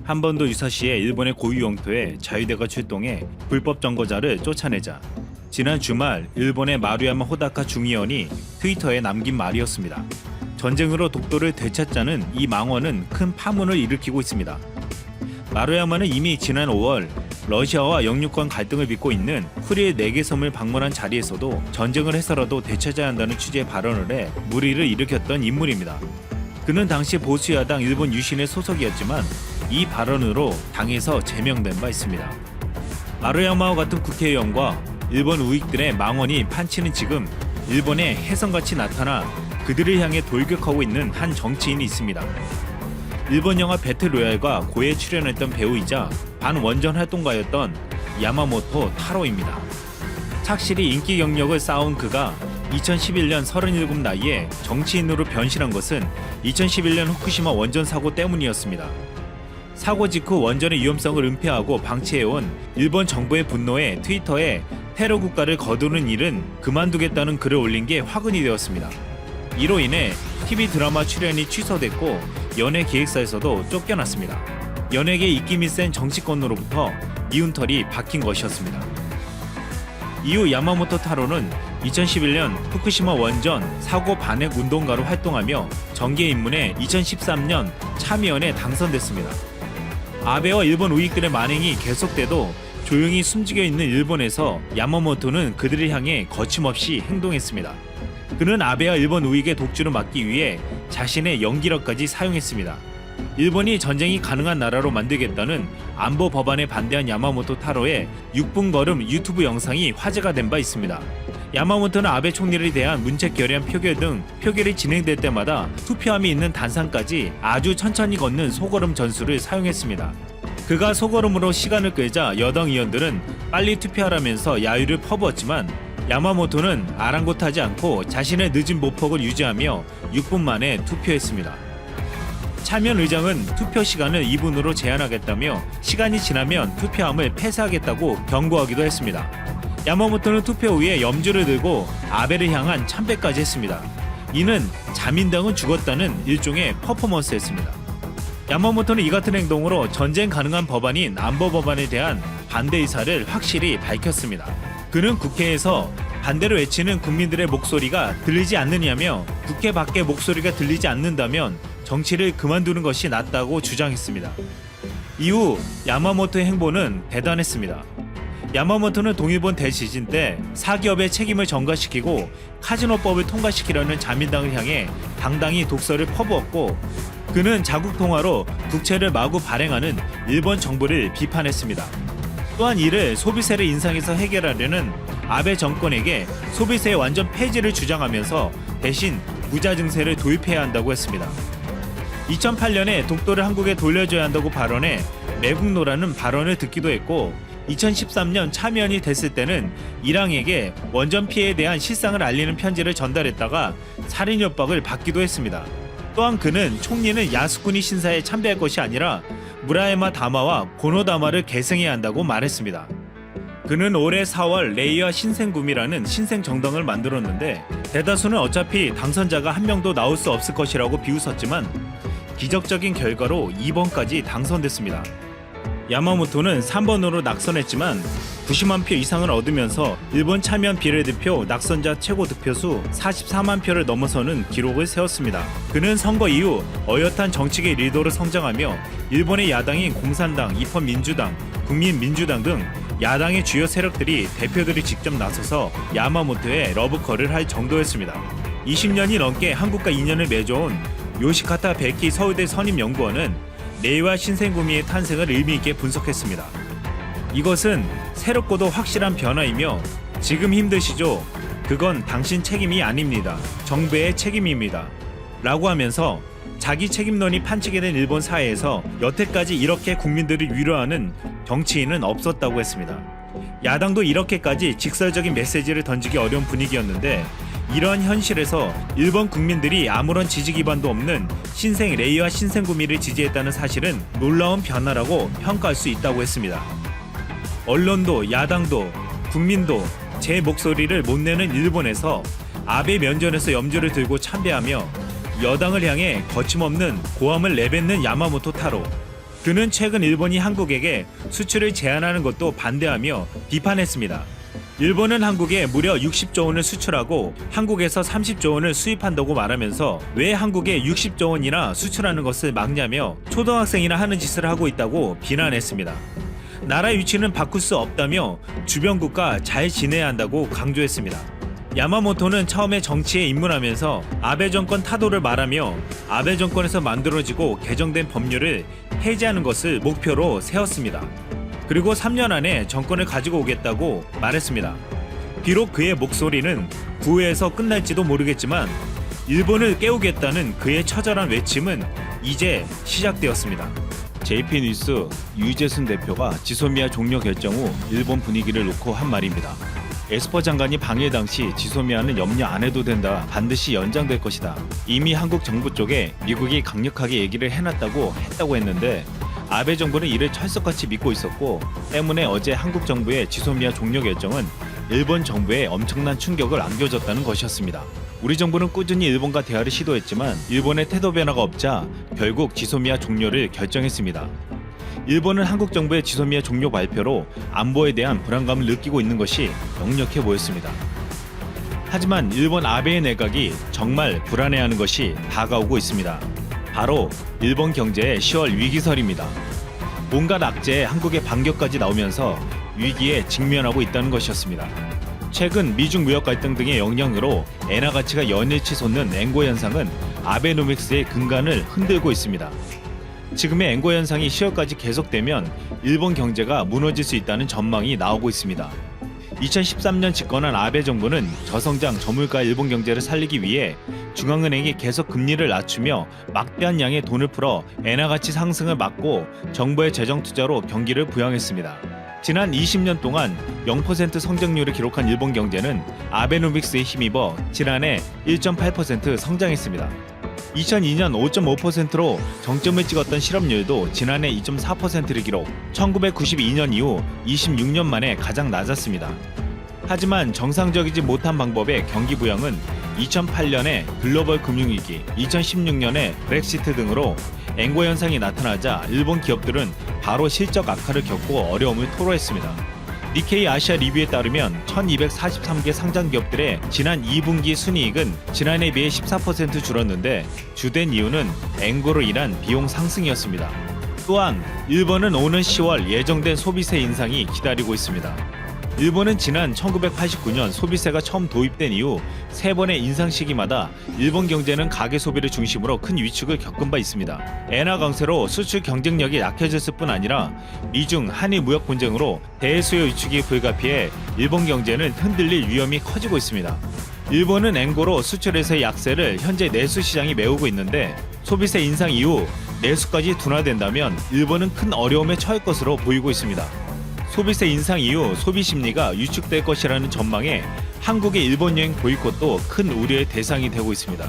한번도 유사시에 일본의 고유 영토에 자위대가 출동해 불법 정거자를 쫓아내자 지난 주말 일본의 마루야마 호다카 중의원이 트위터에 남긴 말이었습니다. 전쟁으로 독도를 되찾자는 이 망언은 큰 파문을 일으키고 있습니다. 마루야마는 이미 지난 5월 러시아와 영유권 갈등을 빚고 있는 쿠릴 4개 섬을 방문한 자리에서도 전쟁을 해서라도 되찾아야 한다는 취지의 발언을 해 물의를 일으켰던 인물입니다. 그는 당시 보수야당 일본 유신의 소속이었지만 이 발언으로 당에서 제명된 바 있습니다. 마루야마와 같은 국회의원과 일본 우익들의 망언이 판치는 지금 일본에 혜성같이 나타나 그들을 향해 돌격하고 있는 한 정치인이 있습니다. 일본 영화 배틀로얄과 고에 출연했던 배우이자 반원전 활동가였던 야마모토 타로입니다. 착실히 인기 경력을 쌓아온 그가 2011년 37 나이에 정치인으로 변신한 것은 2011년 후쿠시마 원전 사고 때문이었습니다. 사고 직후 원전의 위험성을 은폐하고 방치해온 일본 정부의 분노에 트위터에 테러 국가를 거두는 일은 그만두겠다는 글을 올린 게 화근이 되었습니다. 이로 인해 TV 드라마 출연이 취소됐고 연예 기획사에서도 쫓겨났습니다. 연예계 입김이 센 정치권으로부터 미운털이 박힌 것이었습니다. 이후 야마모토 타로는 2011년 후쿠시마 원전 사고 반핵 운동가로 활동하며 정계 입문해 2013년 참의원에 당선됐습니다. 아베와 일본 우익들의 만행이 계속돼도 조용히 숨지겨 있는 일본에서 야마모토는 그들을 향해 거침없이 행동했습니다. 그는 아베와 일본 우익의 독주를 막기 위해 자신의 연기력까지 사용했습니다. 일본이 전쟁이 가능한 나라로 만들겠다는 안보 법안에 반대한 야마모토 타로의 6분 걸음 유튜브 영상이 화제가 된 바 있습니다. 야마모토는 아베 총리에 대한 문책 결의안 표결 등 표결이 진행될 때마다 투표함이 있는 단상까지 아주 천천히 걷는 소걸음 전술을 사용했습니다. 그가 소걸음으로 시간을 끌자 여당 의원들은 빨리 투표하라면서 야유를 퍼부었지만 야마모토는 아랑곳하지 않고 자신의 늦은 보폭을 유지하며 6분 만에 투표했습니다. 참여연 의장은 투표 시간을 2분으로 제한하겠다며 시간이 지나면 투표함을 폐쇄하겠다고 경고하기도 했습니다. 야마모토는 투표 후에 염주를 들고 아베를 향한 참배까지 했습니다. 이는 자민당은 죽었다는 일종의 퍼포먼스였습니다. 야마모토는 이 같은 행동으로 전쟁 가능한 법안인 안보 법안에 대한 반대 의사를 확실히 밝혔습니다. 그는 국회에서 반대를 외치는 국민들의 목소리가 들리지 않느냐며 국회 밖의 목소리가 들리지 않는다면 정치를 그만두는 것이 낫다고 주장했습니다. 이후 야마모토의 행보는 대단했습니다. 야마모토는 동일본 대지진 때 사기업의 책임을 전가시키고 카지노법을 통과시키려는 자민당을 향해 당당히 독서를 퍼부었고 그는 자국 통화로 국채를 마구 발행하는 일본 정부를 비판했습니다. 또한 이를 소비세를 인상해서 해결하려는 아베 정권에게 소비세의 완전 폐지를 주장하면서 대신 부자 증세를 도입해야 한다고 했습니다. 2008년에 독도를 한국에 돌려줘야 한다고 발언해 매국노라는 발언을 듣기도 했고 2013년 참여연이 됐을 때는 일왕에게 원전 피해에 대한 실상을 알리는 편지를 전달했다가 살인 협박을 받기도 했습니다. 또한 그는 총리는 야스쿠니 신사에 참배할 것이 아니라 무라야마 다마와 고노다마를 계승해야 한다고 말했습니다. 그는 올해 4월 레이와 신생구미라는 신생정당을 만들었는데 대다수는 어차피 당선자가 한 명도 나올 수 없을 것이라고 비웃었지만 기적적인 결과로 2번까지 당선됐습니다. 야마모토는 3번으로 낙선했지만 90만 표 이상을 얻으면서 일본 참여연 비례대표 낙선자 최고 득표수 44만 표를 넘어서는 기록을 세웠습니다. 그는 선거 이후 어엿한 정치계 리더로 성장하며 일본의 야당인 공산당, 입헌민주당, 국민민주당 등 야당의 주요 세력들이 대표들이 직접 나서서 야마모토의 러브콜을 할 정도였습니다. 20년이 넘게 한국과 인연을 맺어온 요시카타 베키 서울대 선임연구원은 레이와 신생구미의 탄생을 의미있게 분석했습니다. 이것은 새롭고도 확실한 변화이며 지금 힘드시죠? 그건 당신 책임이 아닙니다. 정부의 책임입니다. 라고 하면서 자기 책임론이 판치게 된 일본 사회에서 여태까지 이렇게 국민들을 위로하는 정치인은 없었다고 했습니다. 야당도 이렇게까지 직설적인 메시지를 던지기 어려운 분위기였는데 이러한 현실에서 일본 국민들이 아무런 지지 기반도 없는 신생 레이와 신생구미를 지지했다는 사실은 놀라운 변화라고 평가할 수 있다고 했습니다. 언론도 야당도 국민도 제 목소리를 못 내는 일본에서 아베 면전에서 염주를 들고 참배하며 여당을 향해 거침없는 고함을 내뱉는 야마모토 타로. 그는 최근 일본이 한국에게 수출을 제한하는 것도 반대하며 비판했습니다. 일본은 한국에 무려 60조 원을 수출하고 한국에서 30조 원을 수입한다고 말하면서 왜 한국에 60조 원이나 수출하는 것을 막냐며 초등학생이나 하는 짓을 하고 있다고 비난했습니다. 나라 위치는 바꿀 수 없다며 주변국과 잘 지내야 한다고 강조했습니다. 야마모토는 처음에 정치에 입문하면서 아베 정권 타도를 말하며 아베 정권에서 만들어지고 개정된 법률을 해제하는 것을 목표로 세웠습니다. 그리고 3년 안에 정권을 가지고 오겠다고 말했습니다. 비록 그의 목소리는 구애에서 끝날지도 모르겠지만 일본을 깨우겠다는 그의 처절한 외침은 이제 시작되었습니다. JP뉴스 유재순 대표가 지소미아 종료 결정 후 일본 분위기를 놓고 한 말입니다. 에스퍼 장관이 방일 당시 지소미아는 염려 안 해도 된다. 반드시 연장될 것이다. 이미 한국 정부 쪽에 미국이 강력하게 얘기를 해놨다고 했는데 아베 정부는 이를 철석같이 믿고 있었고 때문에 어제 한국 정부의 지소미아 종료 결정은 일본 정부에 엄청난 충격을 안겨줬다는 것이었습니다. 우리 정부는 꾸준히 일본과 대화를 시도했지만 일본의 태도 변화가 없자 결국 지소미아 종료를 결정했습니다. 일본은 한국 정부의 지소미아 종료 발표로 안보에 대한 불안감을 느끼고 있는 것이 역력해 보였습니다. 하지만 일본 아베의 내각이 정말 불안해하는 것이 다가오고 있습니다. 바로 일본 경제의 10월 위기설입니다. 온갖 악재에 한국의 반격까지 나오면서 위기에 직면하고 있다는 것이었습니다. 최근 미중 무역 갈등 등의 영향으로 엔화 가치가 연일치 솟는 엔고 현상은 아베노믹스의 근간을 흔들고 있습니다. 지금의 엔고 현상이 10월까지 계속되면 일본 경제가 무너질 수 있다는 전망이 나오고 있습니다. 2013년 집권한 아베 정부는 저성장 저물가 일본 경제를 살리기 위해 중앙은행이 계속 금리를 낮추며 막대한 양의 돈을 풀어 엔화 가치 상승을 막고 정부의 재정 투자로 경기를 부양했습니다. 지난 20년 동안 0% 성장률을 기록한 일본 경제는 아베노믹스에 힘입어 지난해 1.8% 성장했습니다. 2002년 5.5%로 정점을 찍었던 실업률도 지난해 2.4%를 기록, 1992년 이후 26년 만에 가장 낮았습니다. 하지만 정상적이지 못한 방법의 경기 부양은 2008년에 글로벌 금융위기, 2016년에 브렉시트 등으로 엔고 현상이 나타나자 일본 기업들은 바로 실적 악화를 겪고 어려움을 토로했습니다. 니케이 아시아 리뷰에 따르면 1243개 상장 기업들의 지난 2분기 순이익은 지난해에 비해 14% 줄었는데 주된 이유는 엔고로 인한 비용 상승이었습니다. 또한 일본은 오는 10월 예정된 소비세 인상이 기다리고 있습니다. 일본은 지난 1989년 소비세가 처음 도입된 이후 3번의 인상 시기마다 일본 경제는 가계 소비를 중심으로 큰 위축을 겪은 바 있습니다. 엔화 강세로 수출 경쟁력이 약해졌을 뿐 아니라 미중 한일 무역 분쟁으로 대수요 위축이 불가피해 일본 경제는 흔들릴 위험이 커지고 있습니다. 일본은 엔고로 수출에서의 약세를 현재 내수 시장이 메우고 있는데 소비세 인상 이후 내수까지 둔화된다면 일본은 큰 어려움에 처할 것으로 보이고 있습니다. 소비세 인상 이후 소비 심리가 위축될 것이라는 전망에 한국의 일본 여행 보이콧도 큰 우려의 대상이 되고 있습니다.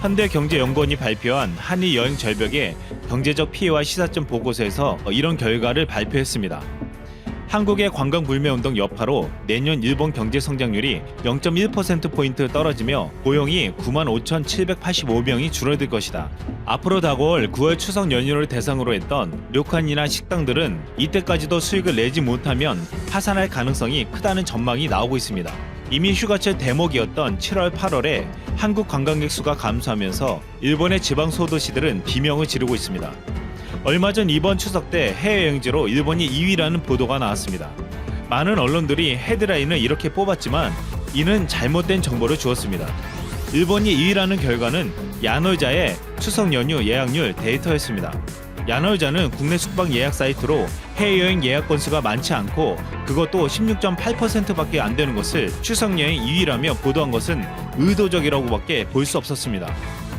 현대경제연구원이 발표한 한일 여행 절벽의 경제적 피해와 시사점 보고서에서 이런 결과를 발표했습니다. 한국의 관광 불매 운동 여파로 내년 일본 경제 성장률이 0.1%포인트 떨어지며 고용이 95,785명이 줄어들 것이다. 앞으로 다가올 9월 추석 연휴를 대상으로 했던 료칸이나 식당들은 이때까지도 수익을 내지 못하면 파산할 가능성이 크다는 전망이 나오고 있습니다. 이미 휴가철 대목이었던 7월, 8월에 한국 관광객 수가 감소하면서 일본의 지방 소도시들은 비명을 지르고 있습니다. 얼마 전 이번 추석 때 해외여행지로 일본이 2위라는 보도가 나왔습니다. 많은 언론들이 헤드라인을 이렇게 뽑았지만 이는 잘못된 정보를 주었습니다. 일본이 2위라는 결과는 야놀자의 추석 연휴 예약률 데이터였습니다. 야놀자는 국내 숙박 예약 사이트로 해외여행 예약 건수가 많지 않고 그것도 16.8%밖에 안 되는 것을 추석 여행 2위라며 보도한 것은 의도적이라고밖에 볼 수 없었습니다.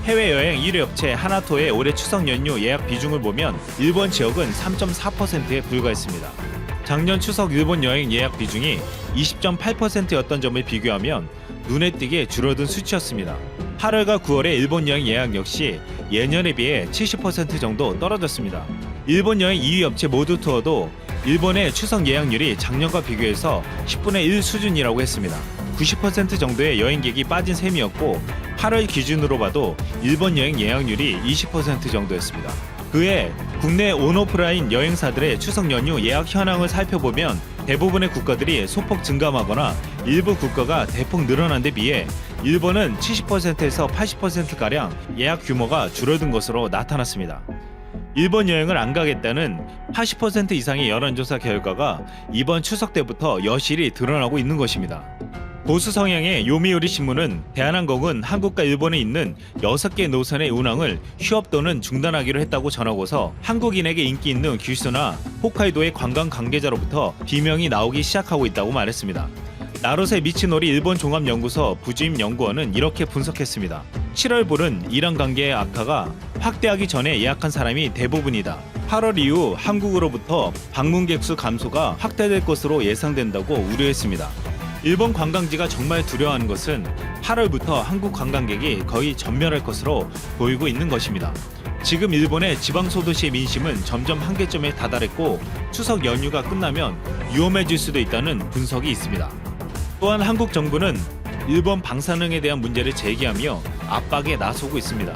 해외여행 1위 업체 하나토의 올해 추석 연휴 예약 비중을 보면 일본 지역은 3.4%에 불과했습니다. 작년 추석 일본 여행 예약 비중이 20.8%였던 점을 비교하면 눈에 띄게 줄어든 수치였습니다. 8월과 9월의 일본 여행 예약 역시 예년에 비해 70% 정도 떨어졌습니다. 일본 여행 2위 업체 모두 투어도 일본의 추석 예약률이 작년과 비교해서 10분의 1 수준이라고 했습니다. 90% 정도의 여행객이 빠진 셈이었고 8월 기준으로 봐도 일본 여행 예약률이 20% 정도였습니다. 그해 국내 온오프라인 여행사들의 추석 연휴 예약 현황을 살펴보면 대부분의 국가들이 소폭 증감하거나 일부 국가가 대폭 늘어난 데 비해 일본은 70%에서 80%가량 예약 규모가 줄어든 것으로 나타났습니다. 일본 여행을 안 가겠다는 80% 이상의 여론조사 결과가 이번 추석 때부터 여실히 드러나고 있는 것입니다. 보수 성향의 요미우리 신문은 대한항공은 한국과 일본에 있는 6개 노선의 운항을 휴업 또는 중단하기로 했다고 전하고서 한국인에게 인기 있는 규슈나 홋카이도의 관광 관계자로부터 비명이 나오기 시작하고 있다고 말했습니다. 나로세 미치노리 일본 종합연구소 부주임 연구원은 이렇게 분석했습니다. 7월 불은 이란 관계의 악화가 확대하기 전에 예약한 사람이 대부분이다. 8월 이후 한국으로부터 방문객 수 감소가 확대될 것으로 예상된다고 우려했습니다. 일본 관광지가 정말 두려워하는 것은 8월부터 한국 관광객이 거의 전멸할 것으로 보이고 있는 것입니다. 지금 일본의 지방소도시의 민심은 점점 한계점에 다다랐고 추석 연휴가 끝나면 위험해질 수도 있다는 분석이 있습니다. 또한 한국 정부는 일본 방사능에 대한 문제를 제기하며 압박에 나서고 있습니다.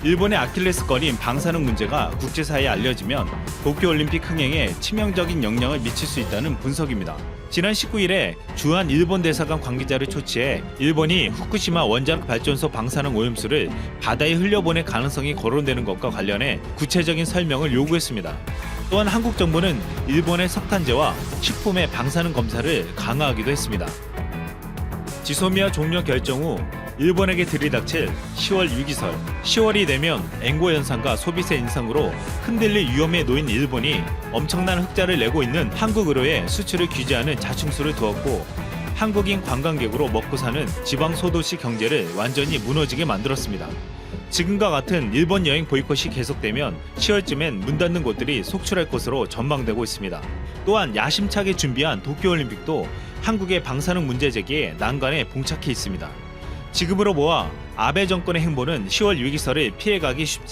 일본의 아킬레스건인 방사능 문제가 국제사회에 알려지면 도쿄올림픽 흥행에 치명적인 영향을 미칠 수 있다는 분석입니다. 지난 19일에 주한 일본 대사관 관계자를 초치해 일본이 후쿠시마 원자력 발전소 방사능 오염수를 바다에 흘려보낼 가능성이 거론되는 것과 관련해 구체적인 설명을 요구했습니다. 또한 한국 정부는 일본의 석탄재와 식품의 방사능 검사를 강화하기도 했습니다. 지소미아 종료 결정 후 일본에게 들이닥칠 10월 위기설. 10월이 되면 엔고 현상과 소비세 인상으로 흔들릴 위험에 놓인 일본이 엄청난 흑자를 내고 있는 한국으로의 수출을 규제하는 자충수를 두었고 한국인 관광객으로 먹고 사는 지방 소도시 경제를 완전히 무너지게 만들었습니다. 지금과 같은 일본 여행 보이콧이 계속되면 10월쯤엔 문 닫는 곳들이 속출할 것으로 전망되고 있습니다. 또한 야심차게 준비한 도쿄올림픽도 한국의 방사능 문제 제기에 난관에 봉착해 있습니다. 지금으로 보아 아베 정권의 행보는 10월 위기설을 피해가기 쉽지